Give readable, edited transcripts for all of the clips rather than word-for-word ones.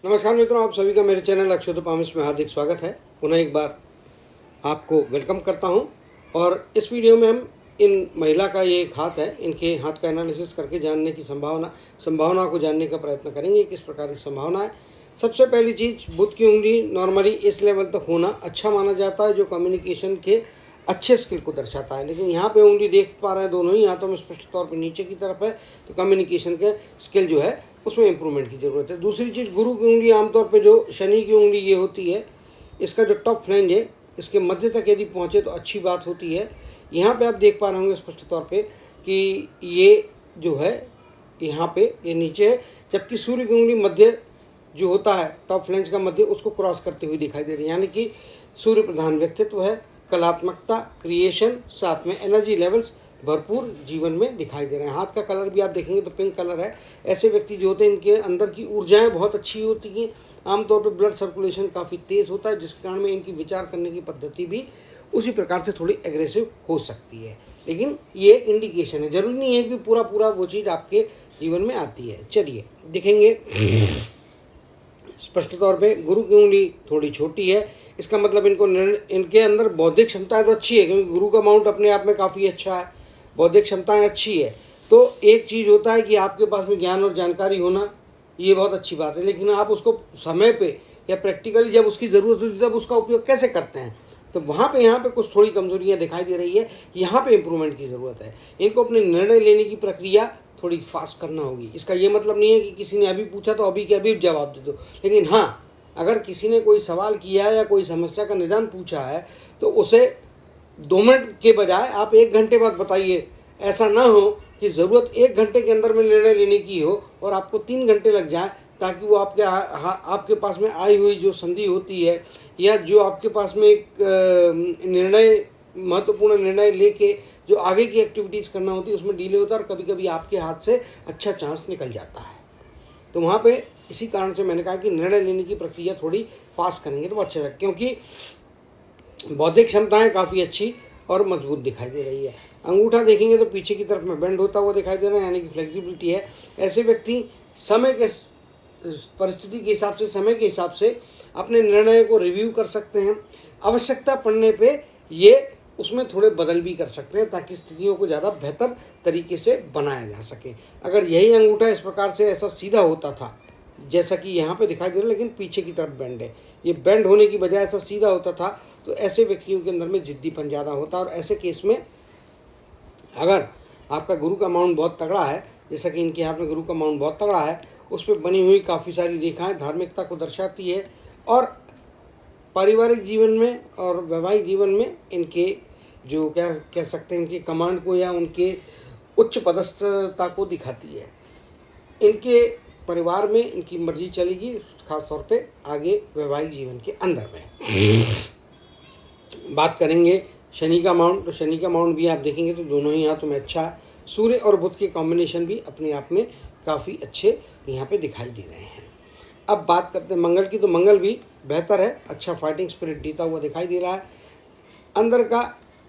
नमस्कार मित्रों, आप सभी का मेरे चैनल अक्षोतपामिश में हार्दिक स्वागत है। पुनः एक बार आपको वेलकम करता हूं। और इस वीडियो में हम इन महिला का ये एक हाथ है, इनके हाथ का एनालिसिस करके जानने की संभावना को जानने का प्रयत्न करेंगे। किस प्रकार की संभावना है। सबसे पहली चीज़, बुध की उंगली नॉर्मली इस लेवल तक होना अच्छा माना जाता है, जो कम्युनिकेशन के अच्छे स्किल को दर्शाता है। लेकिन यहाँ पे उंगली देख पा रहे हैं दोनों ही हाथों में स्पष्ट तौर पे नीचे की तरफ है, तो कम्युनिकेशन के स्किल जो है उसमें इम्प्रूवमेंट की ज़रूरत है। दूसरी चीज़, गुरु की उंगली आमतौर पे जो शनि की उंगली ये होती है, इसका जो टॉप फ्लैंज है इसके मध्य तक यदि पहुँचे तो अच्छी बात होती है। यहाँ पे आप देख पा रहे होंगे स्पष्ट तौर पे कि ये जो है यहाँ पे ये नीचे है, जबकि सूर्य की उंगली मध्य जो होता है टॉप फ्लैंज का मध्य, उसको क्रॉस करते हुए दिखाई दे रही है। यानी कि सूर्य प्रधान व्यक्तित्व है, कलात्मकता, क्रिएशन, साथ में एनर्जी लेवल्स भरपूर जीवन में दिखाई दे रहे हैं। हाथ का कलर भी आप देखेंगे तो पिंक कलर है। ऐसे व्यक्ति जो होते हैं इनके अंदर की ऊर्जाएं बहुत अच्छी होती हैं। आमतौर पर ब्लड सर्कुलेशन काफ़ी तेज़ होता है, जिसके कारण में इनकी विचार करने की पद्धति भी उसी प्रकार से थोड़ी एग्रेसिव हो सकती है। लेकिन ये एक इंडिकेशन है, जरूरी नहीं है कि पूरा वो चीज़ आपके जीवन में आती है। चलिए देखेंगे स्पष्ट तौर पे गुरु की उंगली थोड़ी छोटी है। इसका मतलब इनके अंदर बौद्धिक क्षमताएं तो अच्छी है, क्योंकि गुरु का माउंट अपने आप में काफ़ी अच्छा है, बौद्धिक क्षमताएं अच्छी है। तो एक चीज़ होता है कि आपके पास में ज्ञान और जानकारी होना, ये बहुत अच्छी बात है, लेकिन आप उसको समय पे या प्रैक्टिकली जब उसकी ज़रूरत होती है तब उसका उपयोग कैसे करते हैं, तो वहाँ पे यहाँ पे कुछ थोड़ी कमजोरियाँ दिखाई दे रही है। यहाँ पे इम्प्रूवमेंट की ज़रूरत है। इनको अपने निर्णय लेने की प्रक्रिया थोड़ी फास्ट करना होगी। इसका ये मतलब नहीं है कि किसी ने अभी पूछा तो अभी के अभी जवाब दे दो, लेकिन हाँ, अगर किसी ने कोई सवाल किया है या कोई समस्या का निदान पूछा है तो उसे 2 मिनट के बजाय आप 1 घंटे बाद बताइए। ऐसा ना हो कि ज़रूरत 1 घंटे के अंदर में निर्णय लेने की हो और आपको 3 घंटे लग जाए, ताकि वो आपके पास में आई हुई जो संधि होती है या जो आपके पास में एक महत्वपूर्ण निर्णय लेके जो आगे की एक्टिविटीज़ करना होती है उसमें डिले होता है, और कभी कभी आपके हाथ से अच्छा चांस निकल जाता है। तो वहाँ पे इसी कारण से मैंने कहा कि निर्णय लेने की प्रक्रिया थोड़ी फास्ट करेंगे तो अच्छा है, क्योंकि बौद्धिक क्षमताएं काफ़ी अच्छी और मजबूत दिखाई दे रही है। अंगूठा देखेंगे तो पीछे की तरफ में बेंड होता हुआ दिखाई दे रहा है, यानी कि फ्लेक्सिबिलिटी है। ऐसे व्यक्ति समय के परिस्थिति के हिसाब से, समय के हिसाब से अपने निर्णय को रिव्यू कर सकते हैं। आवश्यकता पड़ने पे ये उसमें थोड़े बदल भी कर सकते हैं, ताकि स्थितियों को ज़्यादा बेहतर तरीके से बनाया जा सके। अगर यही अंगूठा इस प्रकार से ऐसा सीधा होता था जैसा कि यहाँ पे दिखाई दे रहा है, लेकिन पीछे की तरफ बेंड है, ये बेंड होने की बजाय ऐसा सीधा होता था, तो ऐसे व्यक्तियों के अंदर में जिद्दीपन ज़्यादा होता है। और ऐसे केस में अगर आपका गुरु का माउंट बहुत तगड़ा है, जैसा कि इनके हाथ में गुरु का माउंट बहुत तगड़ा है, उस पर बनी हुई काफ़ी सारी रेखाएं धार्मिकता को दर्शाती है, और पारिवारिक जीवन में और वैवाहिक जीवन में इनके जो क्या कह सकते हैं, इनके कमांड को या उनके उच्च पदस्थता को दिखाती है। इनके परिवार में इनकी मर्जी चलेगी, खास तौर पे आगे वैवाहिक जीवन के अंदर में। बात करेंगे शनि का माउंट, तो शनि का माउंट भी आप देखेंगे तो दोनों ही हाथों में अच्छा है। सूर्य और बुध के कॉम्बिनेशन भी अपने आप में काफ़ी अच्छे यहाँ पे दिखाई दे रहे हैं। अब बात करते हैं मंगल की, तो मंगल भी बेहतर है, अच्छा फाइटिंग स्पिरिट देता हुआ दिखाई दे रहा है। अंदर का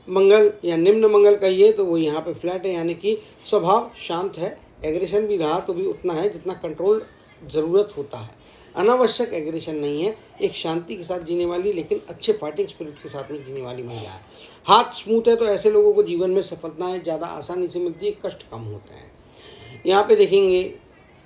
मंगल या निम्न मंगल कहिए तो वो यहाँ पे फ्लैट है, यानी कि स्वभाव शांत है। एग्रेशन भी रहा तो भी उतना है जितना कंट्रोल ज़रूरत होता है। अनावश्यक एग्रेशन नहीं है, एक शांति के साथ जीने वाली लेकिन अच्छे फाइटिंग स्पिरिट के साथ में जीने वाली महिला है। हाथ स्मूथ है, तो ऐसे लोगों को जीवन में सफलताएं ज़्यादा आसानी से मिलती है, कष्ट कम होते हैं। यहाँ पे देखेंगे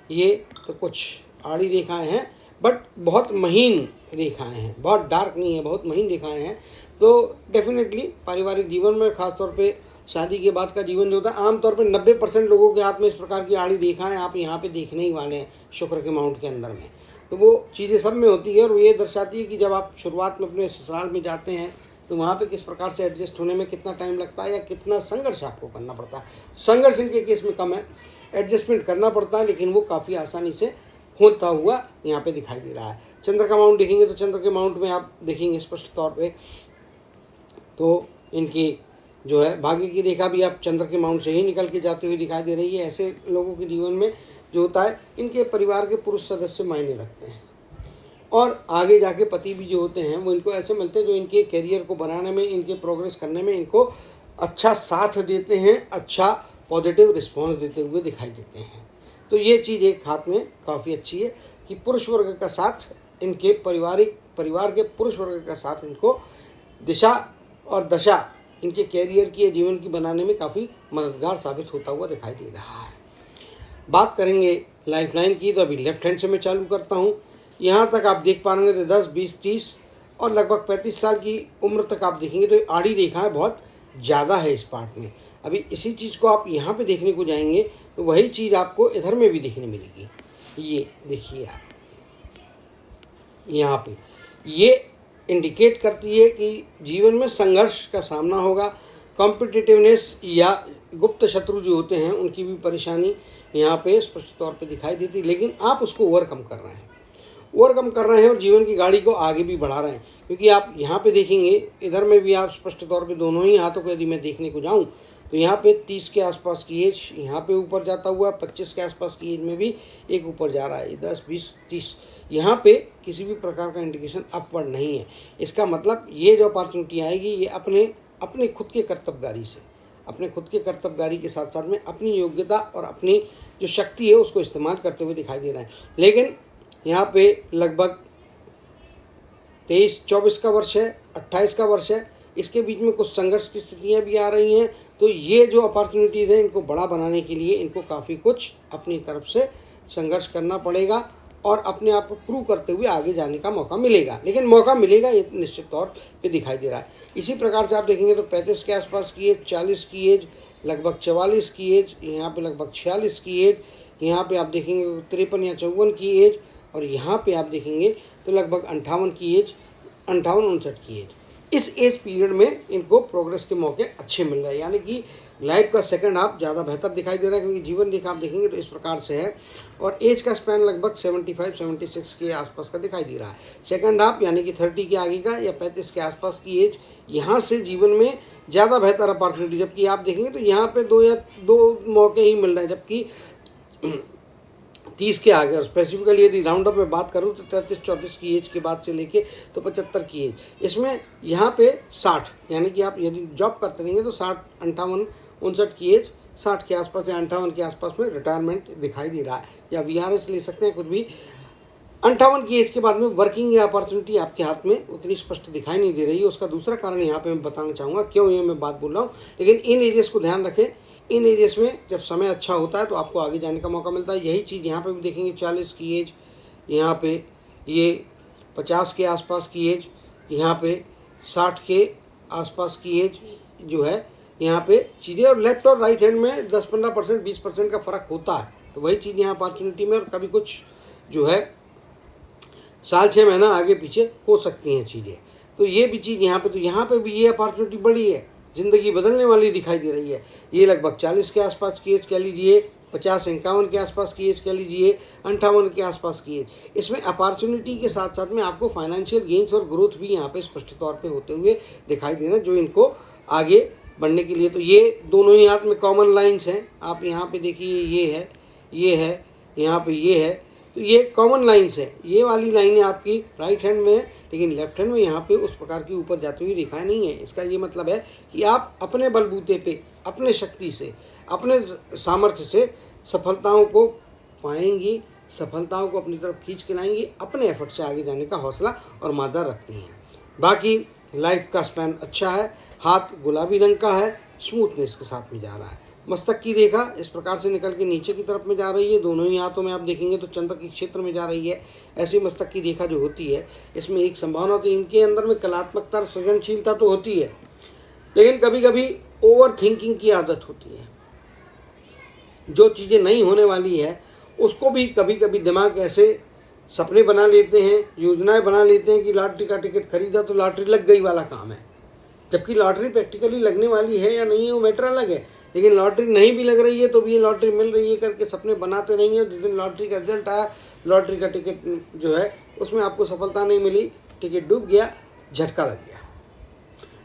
ये तो कुछ आड़ी रेखाएं हैं, बट बहुत महीन रेखाएं हैं, बहुत डार्क नहीं है, बहुत महीन रेखाएं हैं। तो डेफिनेटली पारिवारिक जीवन में, खासतौर पे शादी के बाद का जीवन जो होता है, आमतौर पे 90% लोगों के हाथ में इस प्रकार की आड़ी रेखाएं आप यहाँ पे देखने ही वाले हैं शुक्र के माउंट के अंदर में। तो वो चीज़ें सब में होती है, और ये दर्शाती है कि जब आप शुरुआत में अपने ससुराल में जाते हैं तो वहाँ पे किस प्रकार से एडजस्ट होने में कितना टाइम लगता है या कितना संघर्ष आपको करना पड़ता है। संघर्ष इनके केस में कम है, एडजस्टमेंट करना पड़ता है, लेकिन वो काफ़ी आसानी से होता हुआ यहाँ पे दिखाई दे रहा है। चंद्र का माउंट देखेंगे तो चंद्र के माउंट में आप देखेंगे स्पष्ट तौर पे, तो इनकी जो है भाग्य की रेखा भी आप चंद्र के माउंट से ही निकल के जाती हुई दिखाई दे रही है। ऐसे लोगों के जीवन में जो होता है, इनके परिवार के पुरुष सदस्य मायने रखते हैं, और आगे जाके पति भी जो होते हैं वो इनको ऐसे मिलते हैं जो इनके करियर को बनाने में, इनके प्रोग्रेस करने में इनको अच्छा साथ देते हैं, अच्छा पॉजिटिव रिस्पॉन्स देते हुए दिखाई देते हैं। तो ये चीज़ एक हाथ में काफ़ी अच्छी है। कि पुरुष वर्ग का साथ इनके परिवार के पुरुष वर्ग का साथ इनको दिशा और दशा इनके कैरियर की या जीवन की बनाने में काफ़ी मददगार साबित होता हुआ दिखाई दे रहा है। बात करेंगे लाइफलाइन की, तो अभी लेफ्ट हैंड से मैं चालू करता हूँ। यहाँ तक आप देख पाएंगे तो 10, 20, 30 और लगभग 35 साल की उम्र तक आप देखेंगे तो आड़ी रेखाएं बहुत ज़्यादा है इस पार्ट में। अभी इसी चीज़ को आप यहाँ पे देखने को जाएंगे तो वही चीज़ आपको इधर में भी देखने मिलेगी। ये देखिए आप यहाँ पे ये इंडिकेट करती है कि जीवन में संघर्ष का सामना होगा। कॉम्पिटिटिवनेस या गुप्त शत्रु जो होते हैं उनकी भी परेशानी यहाँ पे स्पष्ट तौर पे दिखाई देती है, लेकिन आप उसको ओवरकम कर रहे हैं और जीवन की गाड़ी को आगे भी बढ़ा रहे हैं। क्योंकि आप यहाँ पे देखेंगे इधर में भी आप स्पष्ट तौर पे दोनों ही हाथों को यदि मैं देखने को जाऊँ तो यहाँ पे 30 के आसपास की एज यहाँ पे ऊपर जाता हुआ, 25 के आसपास की एज में भी एक ऊपर जा रहा है, 10, 20, 30 यहाँ पे किसी भी प्रकार का इंडिकेशन अपवर्ड नहीं है। इसका मतलब ये जो अपॉर्चुनिटी आएगी ये अपने खुद के कर्तव्यगारी के साथ साथ में अपनी योग्यता और अपनी जो शक्ति है उसको इस्तेमाल करते हुए दिखाई दे रहा है। लेकिन यहाँ पे लगभग 23-24 का वर्ष है, 28 का वर्ष है, इसके बीच में कुछ संघर्ष की स्थितियाँ भी आ रही हैं। तो ये जो अपॉर्चुनिटीज़ हैं इनको बड़ा बनाने के लिए इनको काफ़ी कुछ अपनी तरफ से संघर्ष करना पड़ेगा और अपने आप को प्रूव करते हुए आगे जाने का मौका मिलेगा। लेकिन मौका मिलेगा ये निश्चित तौर पे दिखाई दे रहा है। इसी प्रकार से आप देखेंगे तो 35 के आसपास की एज, 40 की एज, लगभग 44 की एज, यहाँ पे लगभग 46 की एज, यहाँ पे आप देखेंगे 53 या 54 की एज और यहाँ पे आप देखेंगे तो लगभग 58 की एज, 58-59 की एज। इस एज पीरियड में इनको प्रोग्रेस के मौके अच्छे मिल रहे हैं, यानी कि लाइफ का सेकंड हाफ ज़्यादा बेहतर दिखाई दे रहा है। क्योंकि जीवन रेखा आप देखेंगे तो इस प्रकार से है और एज का स्पैन लगभग 75-76 के आसपास का दिखाई दे रहा है। सेकंड हाफ यानी कि 30 के आगे का या 35 के आसपास की एज, यहाँ से जीवन में ज़्यादा बेहतर अपॉर्चुनिटी, जबकि आप देखेंगे तो यहाँ पे दो मौके ही मिल रहे हैं, जबकि 30 के आगे और स्पेसिफिकली यदि राउंड अप में बात करूँ तो 33-34 की एज के बाद से लेके तो 75 की एज, इसमें यहाँ पे 60 यानी कि आप यदि जॉब करते रहेंगे तो 60, 58-59 की एज, 60 के आसपास या 58 के आसपास में रिटायरमेंट दिखाई दे रहा है या VRS ले सकते हैं कुछ भी। 58 की एज के बाद में वर्किंग या अपॉर्चुनिटी आपके हाथ में उतनी स्पष्ट दिखाई नहीं दे रही है। उसका दूसरा कारण यहाँ पे मैं बताना चाहूँगा, क्यों ये मैं बात बोल रहा हूँ, लेकिन इन एरियाज़ को ध्यान रखें। इन एरियाज़ में जब समय अच्छा होता है तो आपको आगे जाने का मौका मिलता है। यही चीज़ यहाँ पे भी देखेंगे, 40 की एज, यहाँ पे ये 50 के आसपास की एज, यहाँ पे 60 के आसपास की एज जो है, यहाँ पे चीज़ें और लेफ्ट और राइट हैंड में 10-15%, 20% का फ़र्क होता है। तो वही चीज़ यहाँ अपॉर्चुनिटी में और कभी कुछ जो है साल 6 महीना आगे पीछे हो सकती हैं चीज़ें। तो ये भी चीज़ यहाँ पे भी ये अपॉर्चुनिटी बड़ी है, ज़िंदगी बदलने वाली दिखाई दे रही है। ये लगभग 40 के आसपास की एज कह लीजिए, 50-51 के आसपास की एज कह लीजिए, 58 के आसपास की एज। इसमें अपॉर्चुनिटी के साथ साथ में आपको फाइनेंशियल गेंस और ग्रोथ भी यहाँ पे स्पष्ट तौर पे होते हुए दिखाई देना, जो इनको आगे बढ़ने के लिए। तो ये दोनों ही हाथ में कॉमन लाइन्स हैं। आप यहाँ पे देखिए, ये है, यहाँ पे ये है, तो ये कॉमन लाइन्स है। ये वाली लाइनें आपकी राइट हैंड में है, लेकिन लेफ्ट हैंड में यहाँ पे उस प्रकार की ऊपर जाती हुई रेखाएं नहीं है। इसका ये मतलब है कि आप अपने बलबूते पे, अपने शक्ति से, अपने सामर्थ्य से सफलताओं को पाएंगी, सफलताओं को अपनी तरफ खींच के लाएंगी, अपने एफर्ट से आगे जाने का हौसला और मादा रखती हैं। बाकी लाइफ का स्पैन अच्छा है, हाथ गुलाबी रंग का है, स्मूथनेस के साथ में जा रहा है। मस्तक की रेखा इस प्रकार से निकल के नीचे की तरफ में जा रही है, दोनों ही हाथों में आप देखेंगे तो चंद्र के क्षेत्र में जा रही है। ऐसी मस्तक की रेखा जो होती है, इसमें एक संभावना होती है, इनके अंदर में कलात्मकता और सृजनशीलता तो होती है, लेकिन कभी कभी ओवर थिंकिंग की आदत होती है। जो चीज़ें नहीं होने वाली है उसको भी कभी कभी दिमाग ऐसे सपने बना लेते हैं, योजनाएं बना लेते हैं कि लॉटरी का टिकट खरीदा तो लॉटरी लग गई वाला काम है, जबकि लॉटरी प्रैक्टिकली लगने वाली है या नहीं है वो मैटर अलग है। लेकिन लॉटरी नहीं भी लग रही है तो भी ये लॉटरी मिल रही है करके सपने बनाते नहीं हैं। जिस दिन लॉटरी का रिजल्ट आया, लॉटरी का टिकट जो है उसमें आपको सफलता नहीं मिली, टिकट डूब गया, झटका लग गया।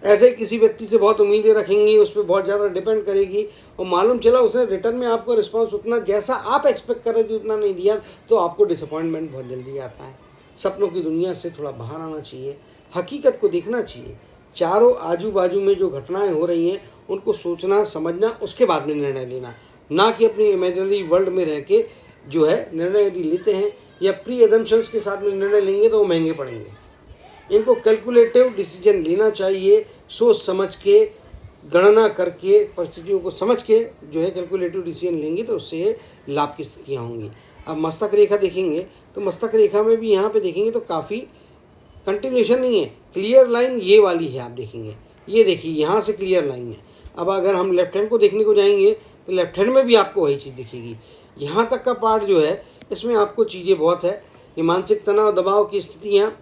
ऐसे किसी व्यक्ति से बहुत उम्मीदें रखेंगी, उस पर बहुत ज़्यादा डिपेंड करेगी और मालूम चला उसने रिटर्न में आपको रिस्पांस उतना जैसा आप एक्सपेक्ट कर रहे थे उतना नहीं दिया, तो आपको डिसअपॉइंटमेंट बहुत जल्दी आता है। सपनों की दुनिया से थोड़ा बाहर आना चाहिए, हकीकत को देखना चाहिए। चारों आजू बाजू में जो घटनाएं हो रही हैं उनको सोचना, समझना, उसके बाद में निर्णय लेना, ना कि अपनी इमेजिनरी वर्ल्ड में रह के जो है निर्णय यदि लेते हैं या प्री एजम्पशंस के साथ में निर्णय लेंगे तो वो महंगे पड़ेंगे। इनको कैलकुलेटिव डिसीजन लेना चाहिए, सोच समझ के, गणना करके, परिस्थितियों को समझ के जो है कैलकुलेटिव डिसीजन लेंगे तो उससे लाभ की स्थितियाँ होंगी। अब मस्तक रेखा देखेंगे तो मस्तक रेखा में भी यहाँ पे देखेंगे तो काफ़ी कंटिन्यूशन नहीं है, क्लियर लाइन ये वाली है। आप देखेंगे, ये देखिए यहाँ से क्लियर लाइन है। अब अगर हम लेफ्ट हैंड को देखने को जाएंगे तो लेफ्ट हैंड में भी आपको वही चीज़ दिखेगी। यहाँ तक का पार्ट जो है इसमें आपको चीज़ें बहुत है। ये मानसिक तनाव, दबाव की स्थितियाँ,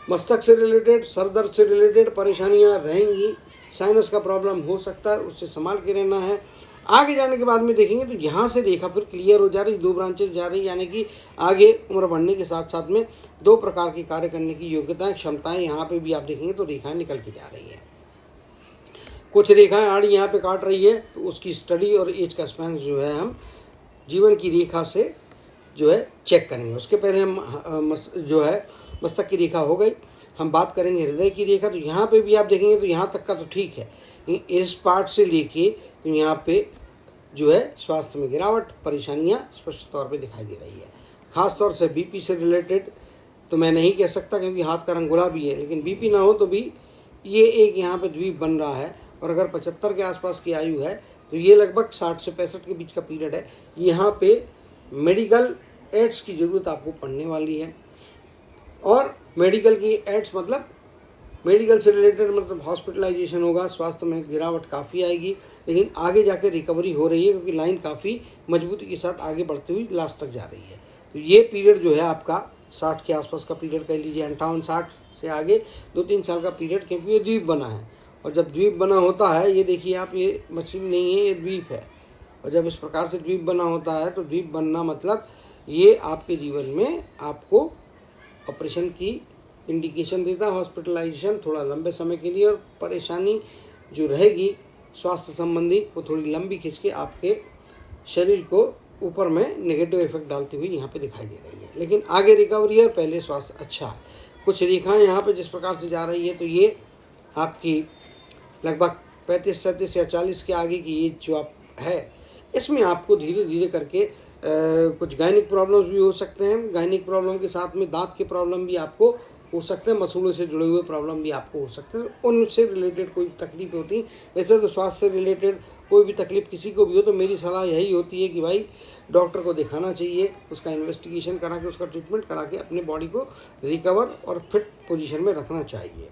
मस्तक से रिलेटेड, सर दर्द से रिलेटेड परेशानियाँ रहेंगी। साइनस का प्रॉब्लम हो सकता है, उससे संभाल के रहना है। आगे जाने के बाद में देखेंगे तो यहाँ से रेखा फिर क्लियर हो जा रही, 2 ब्रांचेस जा रही, यानी कि आगे उम्र बढ़ने के साथ साथ में 2 प्रकार की कार्य करने की योग्यताएं, क्षमताएं यहाँ पे भी आप देखेंगे तो रेखाएं निकल के जा रही है। कुछ रेखाएं आड़ी यहाँ पे काट रही है तो उसकी स्टडी और एज का स्पैन जो है हम जीवन की रेखा से जो है चेक करेंगे। उसके पहले हम जो है मस्तक की रेखा हो गई, हम बात करेंगे हृदय की रेखा। तो यहाँ पे भी आप देखेंगे तो यहाँ तक का तो ठीक है, इस पार्ट से लेके तो यहाँ पे जो है स्वास्थ्य में गिरावट, परेशानियाँ स्पष्ट तौर पे दिखाई दे रही है। ख़ास तौर से बीपी से रिलेटेड तो मैं नहीं कह सकता क्योंकि हाथ का रंग गुलाबी है, लेकिन बीपी ना हो तो भी ये एक यहाँ पे द्वीप बन रहा है। और अगर 75 के आसपास की आयु है तो ये लगभग 60 से 65 के बीच का पीरियड है। यहाँ पे मेडिकल एड्स की ज़रूरत आपको पड़ने वाली है। और मेडिकल की एड्स मतलब मेडिकल से रिलेटेड मतलब हॉस्पिटलाइजेशन होगा, स्वास्थ्य में गिरावट काफ़ी आएगी, लेकिन आगे जाकर रिकवरी हो रही है क्योंकि लाइन काफ़ी मजबूती के साथ आगे बढ़ती हुई लास्ट तक जा रही है। तो ये पीरियड जो है आपका 60 के आसपास का पीरियड कह लीजिए, 58-60 से आगे 2-3 साल का पीरियड, क्योंकि ये द्वीप बना है। और जब द्वीप बना होता है, ये देखिए आप, ये मछली नहीं है, ये द्वीप है। और जब इस प्रकार से द्वीप बना होता है तो द्वीप बनना मतलब ये आपके जीवन में आपको ऑपरेशन की इंडिकेशन देता है, हॉस्पिटलाइजेशन थोड़ा लंबे समय के लिए, और परेशानी जो रहेगी स्वास्थ्य संबंधी वो थोड़ी लंबी खींच के आपके शरीर को ऊपर में नेगेटिव इफेक्ट डालती हुई यहाँ पे दिखाई दे रही है। लेकिन आगे रिकवरी है, पहले स्वास्थ्य अच्छा है। कुछ रेखाएं यहाँ पे जिस प्रकार से जा रही है तो ये आपकी लगभग 35-37 या 40 के आगे की एज जो आप है, इसमें आपको धीरे धीरे करके कुछ गायनिक प्रॉब्लम्स भी हो सकते हैं। गायनिक प्रॉब्लम के साथ में दांत के प्रॉब्लम भी आपको हो सकते हैं, मसूड़ों से जुड़े हुए प्रॉब्लम भी आपको हो सकते हैं। उनसे रिलेटेड कोई तकलीफ होती है। वैसे तो स्वास्थ्य से रिलेटेड कोई भी तकलीफ किसी को भी हो तो मेरी सलाह यही होती है कि भाई डॉक्टर को दिखाना चाहिए, उसका इन्वेस्टिगेशन करा के, उसका ट्रीटमेंट करा के अपने बॉडी को रिकवर और फिट पोजीशन में रखना चाहिए।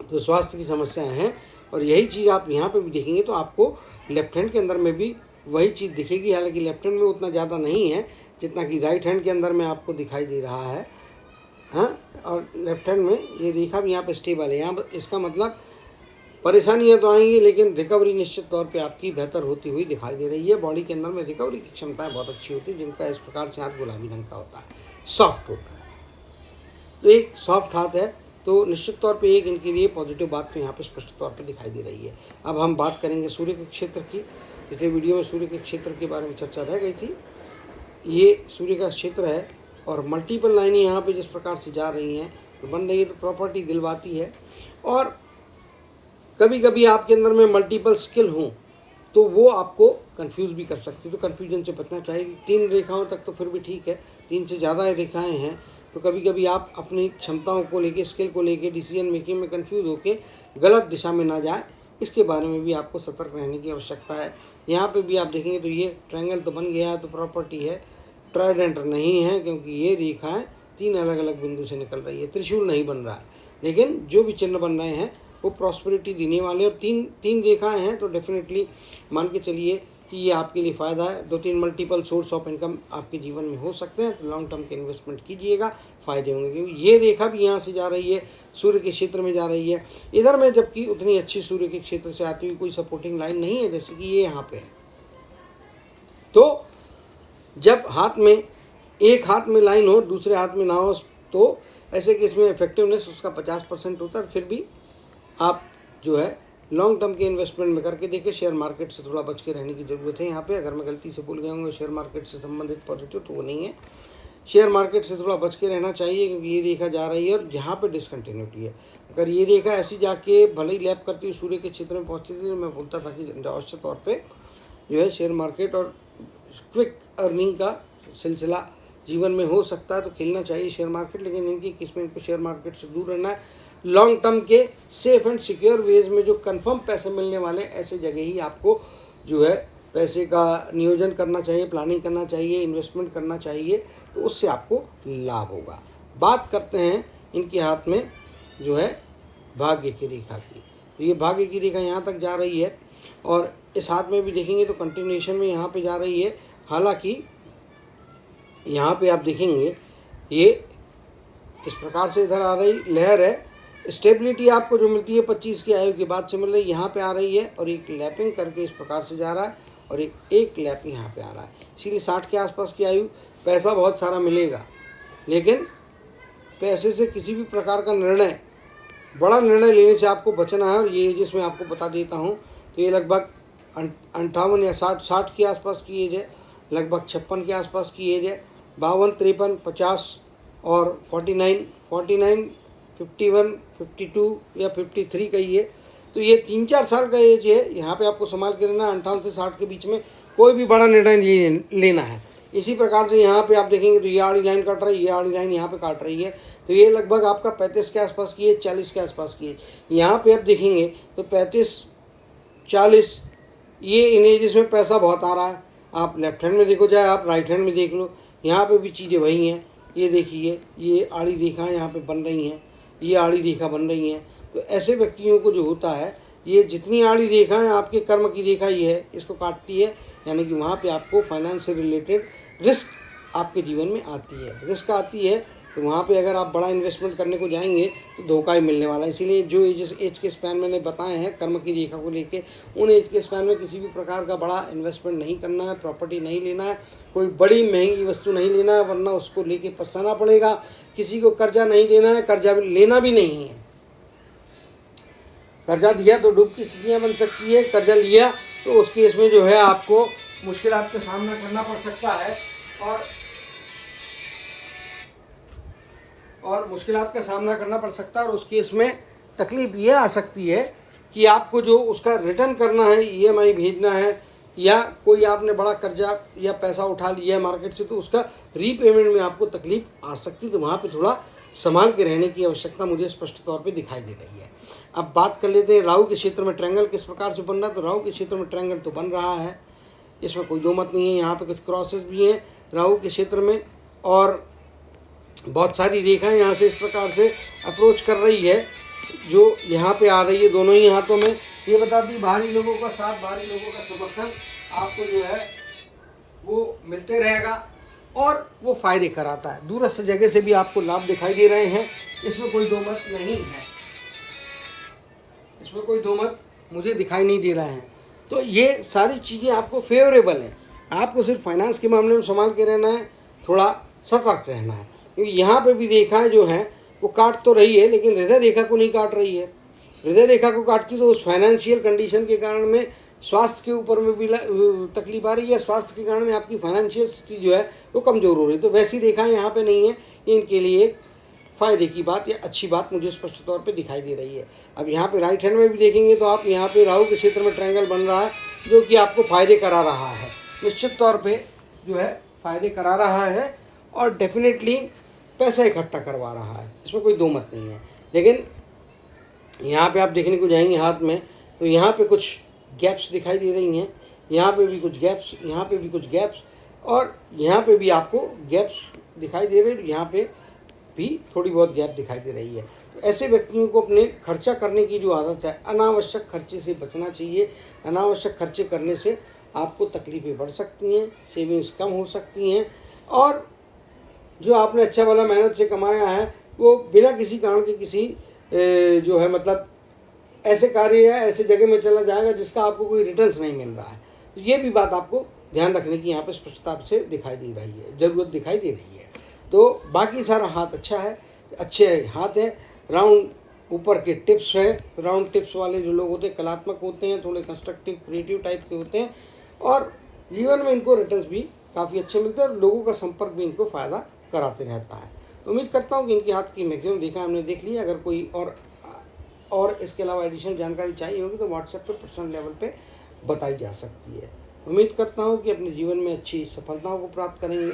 तो स्वास्थ्य की समस्याएं हैं, और यही चीज़ आप यहाँ पे भी देखेंगे तो आपको लेफ्ट हैंड के अंदर में भी वही चीज़ दिखेगी। हालांकि लेफ्ट हैंड में उतना ज़्यादा नहीं है जितना कि राइट हैंड के अंदर में आपको दिखाई दे रहा है। हाँ, और लेफ्ट हैंड में ये रेखा भी यहाँ पे स्टेबल है। यहाँ इसका मतलब परेशानियाँ तो आएंगी लेकिन रिकवरी निश्चित तौर पे आपकी बेहतर होती हुई दिखाई दे रही है। बॉडी के अंदर में रिकवरी की क्षमताएं बहुत अच्छी होती है, जिनका इस प्रकार से हाथ गुलाबी रंग का होता है, सॉफ्ट होता है। तो एक सॉफ्ट हाथ है तो निश्चित तौर पे एक इनके लिए पॉजिटिव बात तो यहाँ पे स्पष्ट तौर पे दिखाई दे रही है। अब हम बात करेंगे सूर्य के क्षेत्र की। पिछले वीडियो में सूर्य के क्षेत्र के बारे में चर्चा रह गई थी। ये सूर्य का क्षेत्र है और मल्टीपल लाइनें यहाँ पे जिस प्रकार से जा रही हैं तो बन रही है, तो प्रॉपर्टी दिलवाती है। और कभी कभी आपके अंदर में मल्टीपल स्किल हों तो वो आपको कंफ्यूज भी कर सकती है, तो कन्फ्यूजन से बचना चाहिए। 3 रेखाओं तक तो फिर भी ठीक है, 3 से ज़्यादा रेखाएं हैं तो कभी कभी आप अपनी क्षमताओं को लेके, स्किल को लेके डिसीजन मेकिंग में कंफ्यूज होके गलत दिशा में ना जाए, इसके बारे में भी आपको सतर्क रहने की आवश्यकता है। यहाँ पे भी आप देखेंगे तो ये ट्रायंगल तो बन गया है तो प्रॉपर्टी है, ट्राइडेंट नहीं है क्योंकि ये रेखाएं 3 अलग अलग बिंदु से निकल रही है। त्रिशूल नहीं बन रहा है, लेकिन जो भी चिन्ह बन रहे हैं वो प्रॉस्पेरिटी देने वाले, और 3 रेखाएं हैं तो डेफिनेटली मान के चलिए कि ये आपके लिए फ़ायदा है। 2-3 मल्टीपल सोर्स ऑफ इनकम आपके जीवन में हो सकते हैं, तो लॉन्ग टर्म के इन्वेस्टमेंट कीजिएगा, फ़ायदे होंगे। क्योंकि ये रेखा भी यहाँ से जा रही है, सूर्य के क्षेत्र में जा रही है। इधर में जबकि उतनी अच्छी सूर्य के क्षेत्र से आती हुई कोई सपोर्टिंग लाइन नहीं है, जैसे कि ये यहाँ पे है। तो जब हाथ में, एक हाथ में लाइन हो दूसरे हाथ में ना हो, तो ऐसे केस में इफेक्टिवनेस उसका 50% होता है। फिर भी आप जो है लॉन्ग टर्म के इन्वेस्टमेंट में करके देखिए। शेयर मार्केट से थोड़ा बच के रहने की ज़रूरत है यहाँ पे। अगर मैं गलती से भूल गया हूँ शेयर मार्केट से संबंधित पॉजिटिव, तो वो नहीं है। शेयर मार्केट से थोड़ा बच के रहना चाहिए क्योंकि ये रेखा जा रही है और यहाँ पे डिसकंटिन्यूटी है। अगर ये रेखा ऐसी जाके भले ही लैप करती हुई सूर्य के क्षेत्र में पहुँचती थी, तो मैं बोलता था कि अवश्य तौर पर जो है शेयर मार्केट और क्विक अर्निंग का सिलसिला जीवन में हो सकता है तो खेलना चाहिए शेयर मार्केट, लेकिन इनकी किस्में इनको शेयर मार्केट से दूर रहना है। लॉन्ग टर्म के सेफ एंड सिक्योर वेज में जो कंफर्म पैसे मिलने वाले ऐसे जगह ही आपको जो है पैसे का नियोजन करना चाहिए, प्लानिंग करना चाहिए, इन्वेस्टमेंट करना चाहिए, तो उससे आपको लाभ होगा। बात करते हैं इनके हाथ में जो है भाग्य की रेखा की। तो ये भाग्य की रेखा यहाँ तक जा रही है और इस हाथ में भी देखेंगे तो कंटिन्यूएशन में यहाँ पे जा रही है। हालांकि यहाँ पे आप देखेंगे ये इस प्रकार से इधर आ रही लहर है। स्टेबिलिटी आपको जो मिलती है 25 की आयु के बाद से मिल रही है, यहाँ पे आ रही है और एक लैपिंग करके इस प्रकार से जा रहा है और एक लैप यहाँ पे आ रहा है। इसीलिए 60 के आसपास की आयु पैसा बहुत सारा मिलेगा, लेकिन पैसे से किसी भी प्रकार का निर्णय, बड़ा निर्णय लेने से आपको बचना है। और ये एजेस मैं आपको बता देता हूँ, तो ये लगभग 58 या 60 के आसपास की एज है, लगभग 56 के आसपास की एज है, 52, 53, 50 और 49, 51, 52 या 53 का ही है। तो ये 3-4 साल का एज है, यहाँ पे आपको संभाल के रहना। 58 से 60 के बीच में कोई भी बड़ा निर्णय लेना है। इसी प्रकार से यहाँ पे आप देखेंगे तो ये आड़ी लाइन काट रही है, ये आड़ी लाइन यहाँ पे काट रही है, तो ये लगभग आपका 35 के आसपास की है, 40 के आसपास की है। यहाँ पे आप देखेंगे तो 35, 40 ये इन एजेस में पैसा बहुत आ रहा है। आप लेफ्ट हैंड में देखो चाहे आप राइट हैंड में देख लो, यहाँ पे भी चीज़ें वही हैं। ये देखिए ये आड़ी रेखा यहाँ पे बन रही हैं, ये आड़ी रेखा बन रही हैं। तो ऐसे व्यक्तियों को जो होता है, ये जितनी आड़ी रेखाएं आपके कर्म की रेखा ये है, इसको काटती है, यानी कि वहाँ पे आपको फाइनेंस से रिलेटेड रिस्क आपके जीवन में आती है। रिस्क आती है तो वहाँ पे अगर आप बड़ा इन्वेस्टमेंट करने को जाएंगे तो धोखा ही मिलने वाला है। इसीलिए जो एज के स्पैन मैंने बताए हैं कर्म की रेखा को लेके, उन एज के स्पैन में किसी भी प्रकार का बड़ा इन्वेस्टमेंट नहीं करना है, प्रॉपर्टी नहीं लेना है, कोई बड़ी महंगी वस्तु नहीं लेना है, वरना उसको लेके पछताना पड़ेगा। किसी को कर्जा नहीं देना है, कर्जा लेना भी नहीं है। कर्जा दिया तो डूब की स्थितियाँ बन सकती है, कर्जा लिया तो उस केस में जो है आपको मुश्किलात का सामना करना पड़ सकता है और मुश्किलात का सामना करना पड़ सकता है। और उस केस में तकलीफ ये आ सकती है कि आपको जो उसका रिटर्न करना है, EMI भेजना है, या कोई आपने बड़ा कर्जा या पैसा उठा लिया है मार्केट से, तो उसका रीपेमेंट में आपको तकलीफ आ सकती है। तो वहाँ पे थोड़ा संभाल के रहने की आवश्यकता मुझे स्पष्ट तौर पे दिखाई दे रही है। अब बात कर लेते हैं राहु के क्षेत्र में ट्रायंगल किस प्रकार से बन रहा है। तो राहु के क्षेत्र में ट्रायंगल तो बन रहा है, इसमें कोई दो मत नहीं है। यहाँ पे कुछ क्रॉसेस भी हैं राहु के क्षेत्र में और बहुत सारी रेखाएं यहाँ से इस प्रकार से अप्रोच कर रही है, जो यहाँ पे आ रही है दोनों ही हाथों में। ये बता दी भारी लोगों का साथ, भारी लोगों का समर्थन आपको जो है वो मिलते रहेगा और वो फायदे कराता है। दूरस्थ जगह से भी आपको लाभ दिखाई दे रहे हैं, इसमें कोई दो मत नहीं है, इसमें कोई दो मत मुझे दिखाई नहीं दे रहा है। तो ये सारी चीज़ें आपको फेवरेबल हैं। आपको सिर्फ फाइनेंस के मामले में संभाल के रहना है, थोड़ा सतर्क रहना है, क्योंकि यहाँ पे भी रेखाएं जो हैं वो काट तो रही है, लेकिन हृदय रेखा को नहीं काट रही है। हृदय रेखा को काटती तो उस फाइनेंशियल कंडीशन के कारण में स्वास्थ्य के ऊपर में भी तकलीफ आ रही है, स्वास्थ्य के कारण में आपकी फाइनेंशियल स्थिति जो है वो कमज़ोर हो रही है। तो वैसी रेखाएं यहाँ पे नहीं है, इनके लिए एक फ़ायदे की बात या अच्छी बात मुझे स्पष्ट तौर पे दिखाई दे रही है। अब यहाँ पे राइट हैंड में भी देखेंगे तो आप यहाँ पे राहु के क्षेत्र में ट्रायंगल बन रहा है, जो कि आपको फ़ायदे करा रहा है, निश्चित तौर पे जो है फ़ायदे करा रहा है और डेफिनेटली पैसा इकट्ठा करवा रहा है, इसमें कोई दो मत नहीं है। लेकिन यहाँ पे आप देखने को जाएंगे हाथ में, तो यहाँ पे कुछ गैप्स दिखाई दे रही हैं, यहाँ पे भी कुछ गैप्स, यहाँ पे भी कुछ गैप्स और यहाँ पे भी आपको गैप्स दिखाई दे रहे हैं, यहाँ पे भी थोड़ी बहुत गैप दिखाई दे रही है। तो ऐसे व्यक्तियों को अपने खर्चा करने की जो आदत है, अनावश्यक खर्चे से बचना चाहिए। अनावश्यक खर्चे करने से आपको तकलीफ़ें बढ़ सकती हैं, सेविंग्स कम हो सकती हैं और जो आपने अच्छा वाला मेहनत से कमाया है वो बिना किसी कारण के किसी जो है मतलब ऐसे कार्य या ऐसे जगह में चला जाएगा जिसका आपको कोई रिटर्न्स नहीं मिल रहा है। तो ये भी बात आपको ध्यान रखने की यहाँ पे स्पष्टता से दिखाई दे रही है, ज़रूरत दिखाई दे रही है। तो बाकी सारा हाथ अच्छा है, अच्छे हाथ है। राउंड ऊपर के टिप्स है, राउंड टिप्स वाले जो लोग होते हैं कलात्मक होते हैं, थोड़े कंस्ट्रक्टिव क्रिएटिव टाइप के होते हैं और जीवन में इनको रिटर्न्स भी काफ़ी अच्छे मिलते हैं और लोगों का संपर्क भी इनको फ़ायदा कराते रहता है। उम्मीद करता हूँ कि इनके हाथ की मैक्सिमम रेखा हमने देख ली। अगर कोई और इसके अलावा एडिशनल जानकारी चाहिए होगी तो व्हाट्सएप पे पर्सनल लेवल पे बताई जा सकती है। उम्मीद करता हूँ कि अपने जीवन में अच्छी सफलताओं को प्राप्त करेंगे।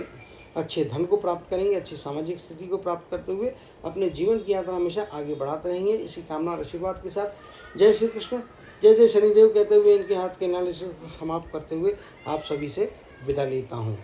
अच्छे धन को प्राप्त करेंगे, अच्छी सामाजिक स्थिति को प्राप्त करते हुए अपने जीवन की यात्रा हमेशा आगे बढ़ाते रहेंगे। इसी कामना और आशीर्वाद के साथ जय श्री कृष्ण, जय जय शनिदेव कहते हुए इनके हाथ के नाले से समाप्त करते हुए आप सभी से विदा लेता हूँ।